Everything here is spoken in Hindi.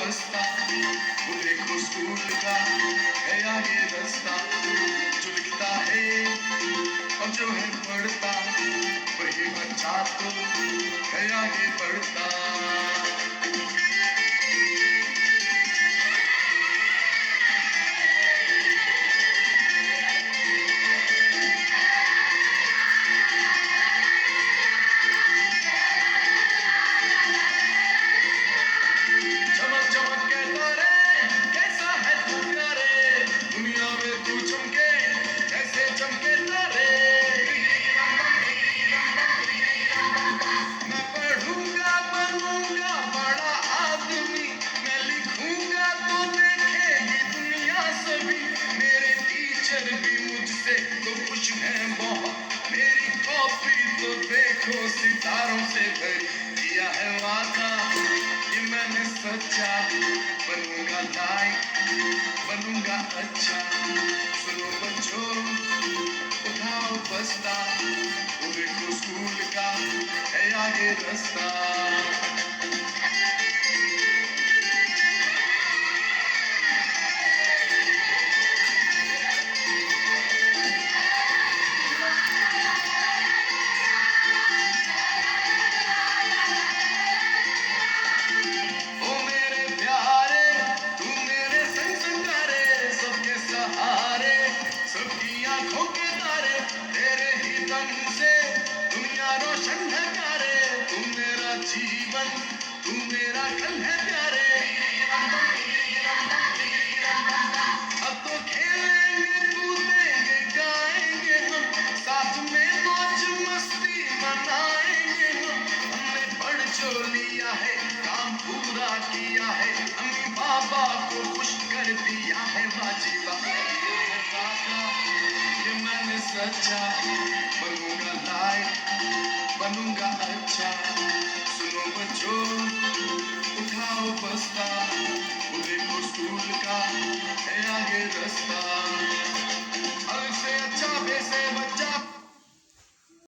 बस्ता, वो देखो स्कूल का है आगे रास्ता, जो लिखता है और जो है पढ़ता, वही बच्चा तो है आगे बढ़ता। चमक चमक के तारे, कैसा है तू प्यारे, दुनिया में तू चमके जैसे चमके तारे। मैं पढ़ूंगा बनूंगा बड़ा आदमी, मैं लिखूंगा तो देखेगी दुनिया सभी। मेरे टीचर भी मुझसे तो खुश हैं बहुत, मेरी कॉपी तो देखो सितारों से भरी। किया है वादा कि मैंने सच्चा, बनूंगा लायक बनूंगा अच्छा। सुनो बच्चों उठाओ बस्ता, वो देखो स्कूल का है आगे रास्ता। ओ मेरे प्यारे तू मेरे संग संगारे, सबके सहारे सबकी आंखों के तारे, तेरे ही दम से दुनिया रोशन है प्यारे। तू मेरा जीवन तू मेरा कल है प्यारे। अब तो खेलेंगे कूदेंगे गाएंगे हम, साथ में मौज मस्ती मनाएंगे हम। हमने पढ़ जो लिया है काम पूरा किया है, अम्मी बाबा को खुश कर दिया है। बाजी बाबा ये मैंने सच्चा, बनूंगा लायक बनूंगा अच्छा। सुनो बच्चों उठाओ बस्ता, वो देखो स्कूल का है आगे रास्ता। अलग से अच्छा बे से बच्चा